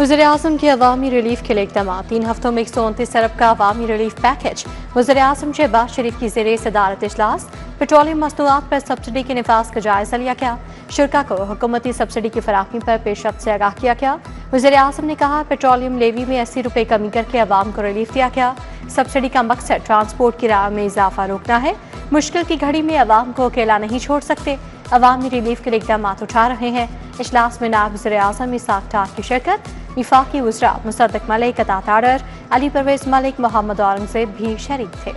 वज़ीर-ए-आज़म के अवामी रिलीफ के लिए इक़दाम। 3 हफ्तों में 129 अरब का अवामी रिलीफ पैकेज। वज़ीर-ए-आज़म शहबाज शरीफ की ज़ेरे सदारत इजलास। पेट्रोलियम मसनूआत पर सब्सिडी के निफाज का जायजा लिया गया। शुरा को हुकूमती सब्सिडी की फराहमी पर पेशरफ्त से आगाह किया गया। वज़ीर-ए-आज़म ने कहा, पेट्रोलियम लेवी में 80 रुपये कमी करके अवाम को रिलीफ दिया गया। सब्सिडी का मकसद ट्रांसपोर्ट किराए में इजाफा रोकना है। मुश्किल की घड़ी में अवाम को अकेला नहीं छोड़ सकते। अवामी रिलीफ के लिए इक़दाम उठा रहे हैं। इजलास में नायब वज़ीर-ए-आज़म इसाक डार की शिरकत। वफाकी वज़रा मुसद्दक मलिक, अता तारर, अली परवेज मलिक, मोहम्मद औरंगज़ेब भी शरीक थे।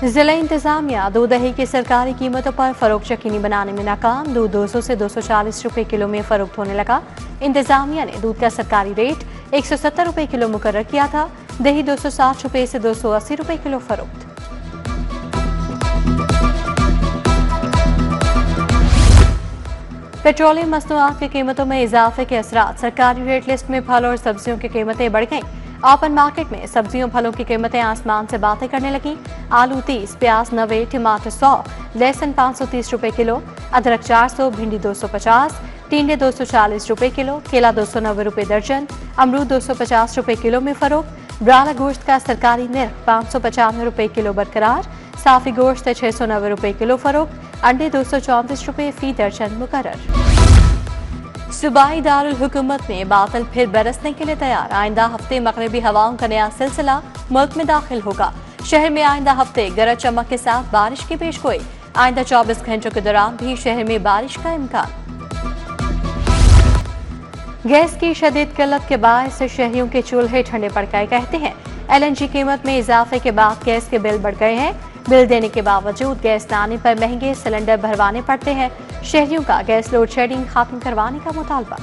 जिला इंतजामिया दूध दही की सरकारी कीमतों पर फरोख्त यकीनी बनाने में नाकाम। दूध 200 से 240 रुपये किलो में फरोख्त होने लगा। इंतजामिया ने दूध का सरकारी रेट 170 रुपये किलो मुकर्रर किया था। दही 260 रुपये से 280 रुपये किलो फरोख्त। पेट्रोलियम मसनूआत की कीमतों में इजाफे के असरात। सरकारी रेट लिस्ट में फल और सब्जियों की कीमतें बढ़ गईं। ओपन मार्केट में सब्जियों फलों की कीमतें आसमान से बातें करने लगी। आलू 30, प्याज 90, टमाटर 100, लहसुन 530 रुपये किलो, अदरक 400, भिंडी 250, टिंडे 240 रुपये किलो, केला 290 रुपये दर्जन, अमरूद 250 रुपये किलो में फरोख्त। ब्राला गोश्त का सरकारी निर्ख 595 रुपये किलो बरकरार। साफी गोश्त 690 रुपये किलो फरोख्त। अंडे 234 रुपये फी दर्जन मुकर्रर। सूबाई दारुल हुकूमत में बादल फिर बरसने के लिए तैयार। आइंदा हफ्ते मगरबी हवाओं का नया सिलसिला मुल्क में दाखिल होगा। शहर में आइंदा हफ्ते गरज चमक के साथ बारिश की पेशगोई। आइंदा 24 घंटों के दौरान भी शहर में बारिश का इम्कान। गैस की शदीद किल्लत के बायस शहरियों के चूल्हे ठंडे पड़ गए। कहते हैं, LNG कीमत में इजाफे के बाद गैस के बिल बढ़ गए हैं। बिल देने के बावजूद गैस न आने पर महंगे सिलेंडर भरवाने पड़ते हैं। शहरियों का गैस लोड शेडिंग खत्म करवाने का मुतालबा।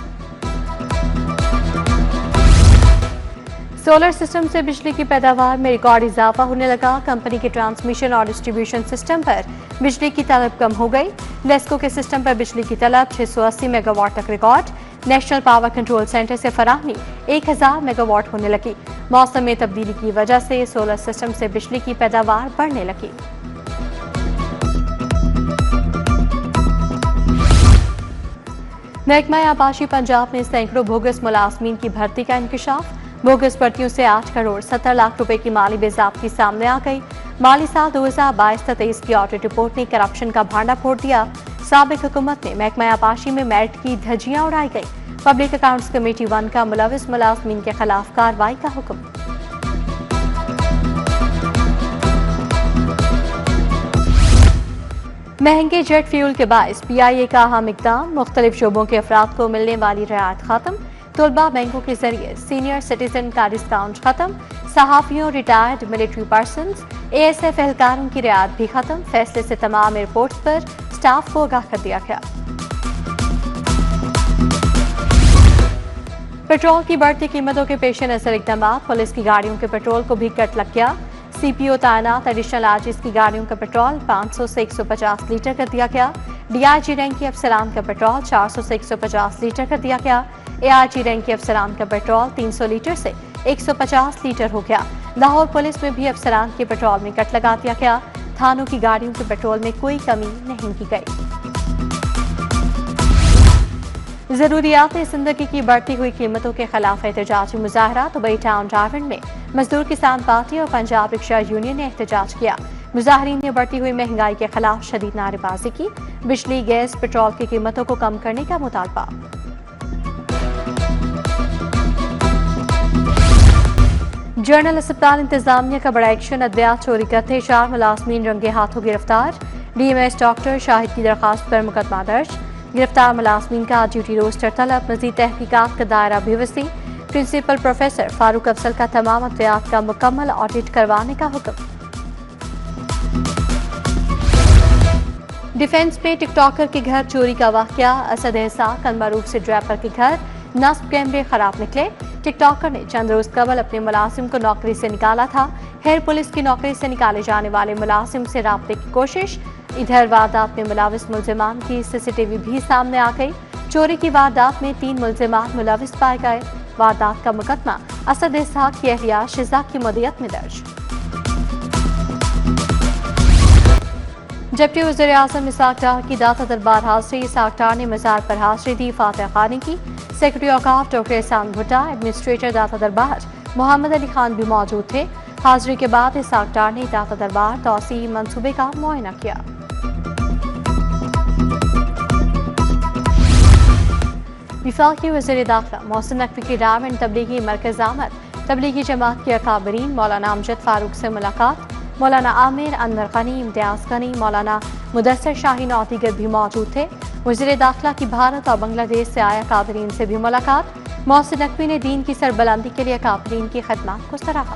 सोलर सिस्टम से बिजली की पैदावार में रिकॉर्ड इजाफा होने लगा। कंपनी के ट्रांसमिशन और डिस्ट्रीब्यूशन सिस्टम पर बिजली की तलब कम हो गई। लेस्को के सिस्टम पर बिजली की तलब 680 मेगावाट तक record. National power control centre से फराहमी 1000 मेगावाट होने लगी। मौसम में तब्दीली की वजह से सोलर सिस्टम से बिजली की पैदावार बढ़ने लगी। महकमा आबाशी पंजाब में सैकड़ों बोगस मुलाजमीन की भर्ती का इंकशाफ। बोगस भर्तियों से 8 करोड़ 70 लाख रुपए की माली बेज़ाब्ती सामने आ गई। माली साल 2022-23 की ऑडिट रिपोर्ट ने करप्शन का भांडा फोड़ दिया। साबिक हुकूमत ने महकमा आबाशी में मेरिट की धज्जियां उड़ाई गई। पब्लिक अकाउंट्स कमेटी 1 का मुलविस मुलाजमीन के खिलाफ कार्रवाई का हुक्म। महंगे जेट फ्यूल के बायस PIA का अहम इक़दाम। मुख्तलिफ शोबों के अफराद को मिलने वाली रियायत खत्म। तलबा बैंकों के जरिए सीनियर सिटीजन का डिस्काउंट खत्म। सहाफियों, रिटायर्ड मिलिट्री पर्सन, ASF एहलकारों की रियायत भी खत्म। फैसले से तमाम एयरपोर्ट्स पर स्टाफ को आगाह कर दिया गया। पेट्रोल की बढ़ती कीमतों के पेश नजर इक़दाम। पुलिस की गाड़ियों के पेट्रोल को भी कट लग गया। CPO तैनात एडिशनल आर्टिस्ट की गाड़ियों का पेट्रोल 500 से 150 लीटर कर दिया गया। DIG रैंक के अफसरान का पेट्रोल 400 से 150 लीटर कर दिया गया। AIG रैंक के अफसरान का पेट्रोल 300 लीटर से 150 लीटर हो गया। लाहौर पुलिस में भी अफसरान के पेट्रोल में कट लगा दिया गया। थानों की गाड़ियों के पेट्रोल में कोई कमी नहीं की गई। जरूरियात जिंदगी की बढ़ती हुई कीमतों के खिलाफ एहतजाजी मुजाहरा। दुबई टाउन डायमंड में मजदूर किसान पार्टी और पंजाब रिक्शा यूनियन ने एहतजाज किया। मुजाहरीन ने बढ़ती हुई महंगाई के खिलाफ शदीद नारेबाजी की। बिजली, गैस, पेट्रोल की कीमतों को कम करने का मुतालबा। जनरल अस्पताल इंतजामिया का बड़ा एक्शन। अद्वियात चोरी करते 4 मुलाजमीन रंगे हाथों गिरफ्तार। DMS डॉक्टर शाहिद की दरखास्त पर मुकदमा दर्ज। गिरफ्तार मुलाजमीन का ड्यूटी रोस्टर तलब। मजीद तहकीकात का दायरा भी वसी। प्रिंसिपल प्रोफेसर फारूक अफसल का तमाम अद्वियात का मुकम्मल ऑडिट करवाने का हुक्म। डिफेंस में टिकटॉकर के घर चोरी का वाकया। असद एहसान कलमरूफ से ड्रैपर के घर नस्ब कैमरे खराब निकले। टिकटॉकर ने चंद रोज कबल अपने मुलाजिम को नौकरी से निकाला था। हेयर पुलिस की नौकरी से निकाले जाने वाले मुलाजिम से राब्ते की कोशिश। इधर वारदात में मुलविस मुलजिमान की CCTV भी सामने आ गई। चोरी की वारदात में 3 मुलजिमान मुलविस पाए गए। वारदात का मुकदमा असद एहसान की अहलिया शिजा की मदियत में दर्ज। डिप्टी वज़ीर आज़म इसाक डार की दाता दरबार हाजिरी। इसाक डार ने मज़ार पर हाजिरी दी, फातिहा खानी की। सेक्रेटरी औकाफ डॉक्टर एहसान भुट्टा, एडमिनिस्ट्रेटर दाता दरबार मोहम्मद अली खान भी मौजूद थे। हाजिरी के बाद इसाक डार ने दाता दरबार तौसी मंसूबे का मुआयना किया। वफाकी वज़ीर दाखिला मोहसिन नकवी की डायमंड तबलीगी मरकज़ आमद। तबलीगी जमात के अकाबरीन मौलाना अमजद फारूक से मुलाकात। मौलाना आमिर, अनवर गनी, इम्तियाज़ गनी, मौलाना मुदस्सर शाहीन और दीगर भी मौजूद थे। वज़ीर दाखिला की भारत और बांग्लादेश से आए अकाबरीन से भी मुलाकात। मोहसिन नकवी ने दीन की सरबलंदी के लिए अकाबरीन की खदमात को सराहा।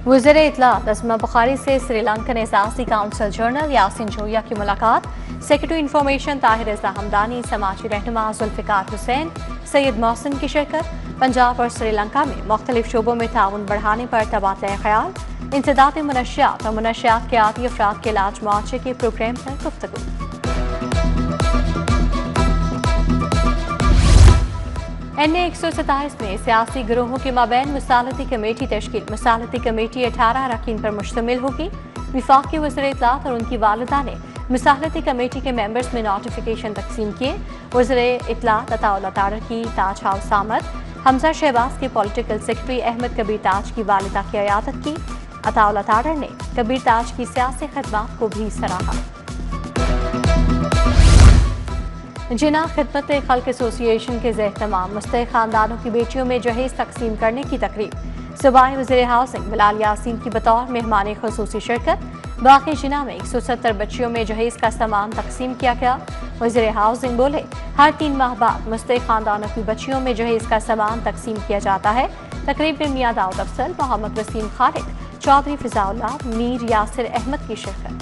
वज़ीर इत्तलात असमा बुखारी से श्रीलंकन एजाज़ी काउंसिल जनरल यासिन जोया की मुलाकात। सेक्रेटरी इंफॉर्मेशन ताहिर रज़ा हमदानी, समाजी रहनुमा जुल्फ़िकार हुसैन, सैयद मोहसिन की शिरकत। पंजाब और श्रीलंका में मुख्तलिफ शोबों में ताउन बढ़ाने पर तबादला ख्याल। इंसदाद मुनशियात और मुनशियात के आदी अफराद के इलाज मुआवजे के प्रोग्राम पर गुफ्तगू। NA 127 में सियासी गिरोहों के माबैन मुसालती कमेटी तश्कील। मुसालती कमेटी 18 अरकान पर मुश्तमिल होगी। वफाकी वज़ीर इत्तलात और उनकी वालिदा ने मुसालती कमेटी के मेंबर्स में नोटिफिकेशन तकसीम किए। वज़ीर इत्तलात अताउल्लाह तारर की ताज हाउस आमद। हमजा शहबाज के पॉलिटिकल सेक्रेटरी अहमद कबीर ताज की वालिदा की अयादत की। अताउल्लाह तारर ने कबीर ताज की सियासी खदमात को भी सराहा। जिना खिदमत खल्क एसोसिएशन के ज़ेर-ए-तमाम मुस्तहिक़ खानदानों की बेटियों में जहेज तकसीम करने की तकरीब। सूबाई वज़ीर हाउसिंग बिलाल यासीन की बतौर मेहमान ख़ुसूसी शिरकत। बाकी जिना में 170 बच्चियों में जहेज का सामान तकसीम किया गया। वज़ीर हाउसिंग बोले, हर 3 माह बाद मुस्तहिक़ खानदानों की बच्चियों में जहेज का सामान तकसीम किया जाता है। तकरीब में मियां दाऊद अफसल, मोहम्मद वसीम खालिद, चौधरी फिजाउल्लाह, मीर यासिर अहमद की शिरकत।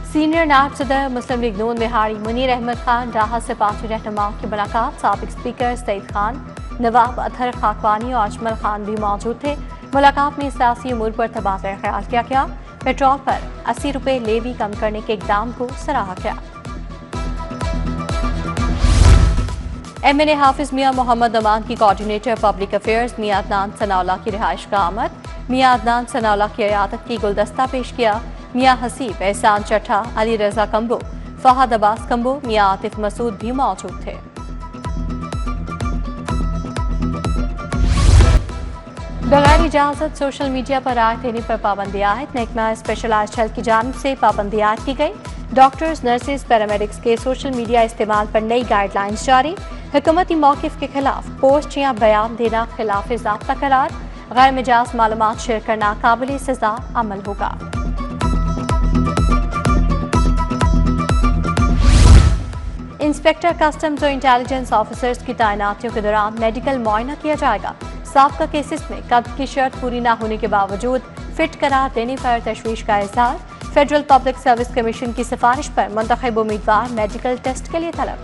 सीनियर नायब सदर मुस्लिम लीग नून बिहारी मुनीर अहमद खान डाहा से पार्टी रहनुमाओं की मुलाकात। साबिक स्पीकर सईद खान, नवाब अतहर खाकवानी और अजमल खान भी मौजूद थे। मुलाकात में सियासी उमूर पर तबादला ख्याल किया गया। पेट्रोल पर 80 रुपये लेवी कम करने के इकदाम को सराहा गया। MNA हाफिज मियां मोहम्मद अमान की कोऑर्डिनेटर पब्लिक अफेयर्स मियां अदनान सनाउल्लाह की रिहाइश का आमद। मियां अदनान सनाउल्लाह की अयादत की गुलदस्ता पेश किया। मियां हसीब, एहसान चट्ठा, अली रजा कंबो, फहद अब्बास कंबो, मियां आतिफ मसूद भी मौजूद थे। बगैर इजाजत सोशल मीडिया पर राय देने पर पाबंदी आयद। महकमा स्पेशलाइज्ड हेल्थ की जानिब से पाबंदी आयद की गई। डॉक्टर्स, नर्सेज, पैरामेडिक्स के सोशल मीडिया इस्तेमाल पर नई गाइडलाइंस जारी। हुकूमती मौक़िफ़ के खिलाफ पोस्ट या बयान देना खिलाफ ज़ाब्ता करार। गैर मिजाज मालूमात शेयर करना काबिल सज़ा अमल होगा। इंस्पेक्टर कस्टम्स और इंटेलिजेंस ऑफिसर्स की तैनातियों के दौरान मेडिकल मुआयना किया जाएगा। साबका केसेस में कद की शर्त पूरी न होने के बावजूद फिट करार देने पर तशवीश का इजहार। फेडरल पब्लिक सर्विस कमीशन की सिफारिश पर मुंतखब उम्मीदवार मेडिकल टेस्ट के लिए तलब।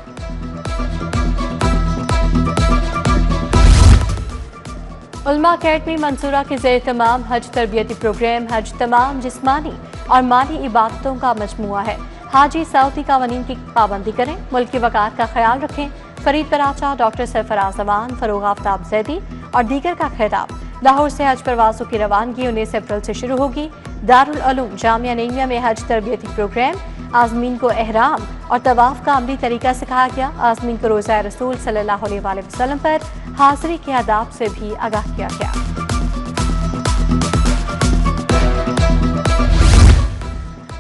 उलमा अकेडमी मंसूरा के ज़ेर तमाम हज तरबियती प्रोग्राम। हज तमाम जिस्मानी और माली इबादतों का मजमुआ है। हाजी सऊदी कानून की पाबंदी करें, मुल्क की वक़ार का ख्याल रखें। फरीद पराचा, डॉक्टर सरफराज अमान, फरोग आफ्ताब जैदी और दीगर का खिताब। लाहौर से हज परवासों की रवानगी 19 अप्रैल से शुरू होगी। दारुल उलूम जामिया नईमिया में हज तरबियती प्रोग्राम। आज़मीन को एहराम और तवाफ का अमली तरीका सिखाया गया। आज़मीन को रोज़ा रसूल सल्लल्लाहु अलैहि वसल्लम पर हाज़िरी के आदाब से भी आगाह किया गया।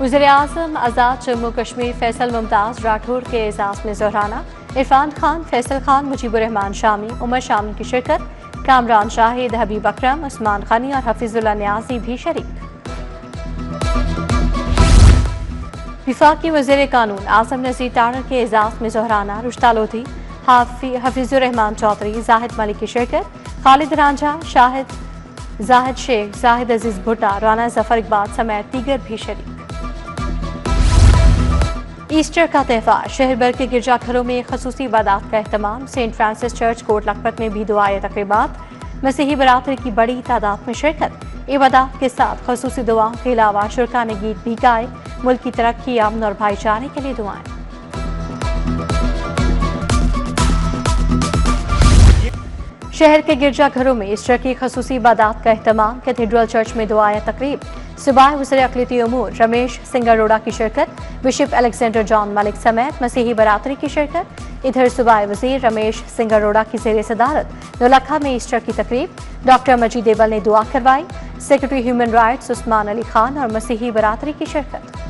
वज़ीर आज़म आज़ाद जम्मू कश्मीर फैसल मुमताज़ राठौर के एजाज़ में ज़ोहराना। इरफान खान, फैसल खान, मुजीबुर रहमान शामी, उमर शामी की शिरकत। कामरान शाहिद, हबीब अकरम, उस्मान खानी और हफीजुल्लाह न्याजी भी शरीक। वफाकी वज़ीर कानून आज़म नज़ीर तारर के एजाज़ में ज़ोहराना। रुश्ता लोधी, हफीजुर रहमान चौधरी, जाहिद मलिक की शिरकत। खालिद रांझा, शाहिद जाहिद शेख, जाहिद अजीज भुट्टा, राना जफर इकबाल समेत दीगर भी शरीक। ईस्टर का त्यौहार। शहर भर के गिरजाघरों में खसूसी इबादत का एहतमाम। Saint Francis church Kot Lakhpat में भी दुआएं तकरीबात। मसीही बरादरी की बड़ी तादाद में शिरकत। इबादत के साथ खसूसी दुआओं के अलावा शुरका ने गीत भी गाए। मुल्क की तरक्की, अमन और भाईचारे के लिए दुआएं। शहर के गिरजाघरों में ईस्टर की खसूसी इबादत का अहतमाम। कैथेड्रल चर्च में दुआया तकरीब। सूबाई वज़ीर अक़लियती उमूर रमेश सिंह अरोड़ा की शिरकत। बिशप अलेक्जेंडर जॉन मलिक समेत मसीही बरादरी की शिरकत। इधर सूबाई वज़ीर रमेश सिंह अरोड़ा की ज़ेर सदारत नौलखा में ईस्टर की तकरीब। डॉक्टर मजीद एबल ने दुआ करवाई। Secretary human rights Usman Ali Khan और मसीही बरादरी की शिरकत।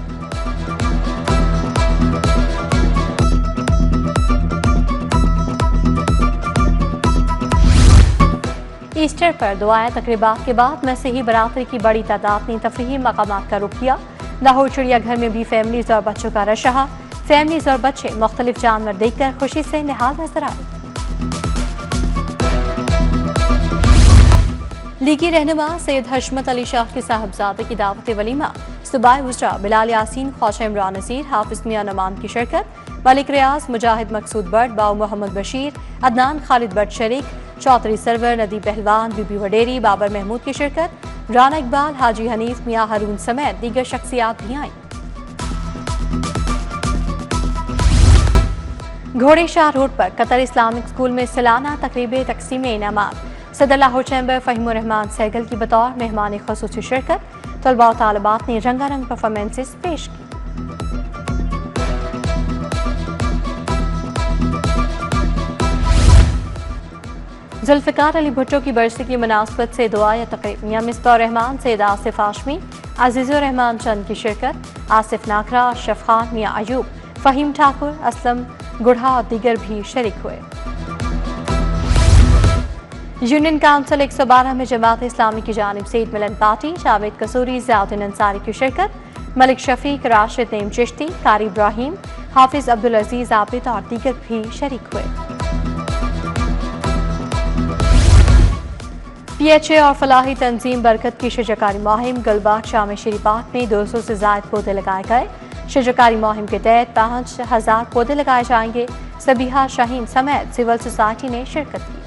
ईस्टर पर दुआया तकरीबात के बाद मसीही बरादरी की बड़ी तादाद ने तफरीही मकामात का रुख किया। लाहौर चिड़ियाघर में भी फैमिलीज और बच्चों का रश रहा। फैमिलीज और बच्चे मुख्तलिफ जानवर देखकर खुशी से निहाल नजर आए। लीगी रहनुमा सैयद हशमत अली शाह के साहबजादे की दावत वलीमा। सूबाई वज़रा बिलाल यासीन, ख्वाजा इमरान नज़ीर, हाफिज मियां नमान की शिरकत। मलिक रियाज, मुजाहिद मकसूद बट, बाऊ मोहम्मद बशीर, अदनान खालिद बट शरीक, चौधरी सरवर, नदी पहलवान, बीबी वडेरी, बाबर महमूद की शिरकत। राना इकबाल, हाजी हनीफ, मियां हारून समेत दीगर शख्सियात भी आईं। घोड़े शाह रोड पर कतर इस्लामिक स्कूल में सालाना तकरीब तकसीम इनामात। सदर लाहौर चैम्बर फ़हीमुर रहमान सहगल की बतौर मेहमान ख़ुसूसी शिरकत। तलबा और तालिबात ने रंगारंग परफॉर्मेंसेस पेश की। जुल्फ़िकार अली भुट्टो की बरसी की मुनासबत से दुआ या तकरीब। मियां मिसबाह रहमान, सैयद आसिफ हाशमी, अजीज़ुर रहमान चंद की शिरकत। आसिफ नाखरा, अशरफ खान, मियां अयूब, फ़हीम ठाकुर, असलम गुढ़ा और दीगर भी शरीक हुए। यूनियन काउंसिल 112 में जमात इस्लामी की जानिब से ईद मिलन पार्टी। जावेद कसूरी, ज़ियाउद्दीन अंसारी की शिरकत। मलिक शफीक, राशिद नईम चिश्ती, कारी इब्राहिम, हाफिज अब्दुल अजीज आबिद और दीगर भी शरीक हुए। PHA और फलाही तंजीम बरकत की शजरकारी मुहिम। गुलबाग जामे शरीफात में 200 से ज़ायद पौधे लगाए गए। शजरकारी मुहिम के तहत 5000 पौधे लगाए जाएंगे। सबीहा शाहीन समेत सिविल सोसाइटी ने शिरकत की।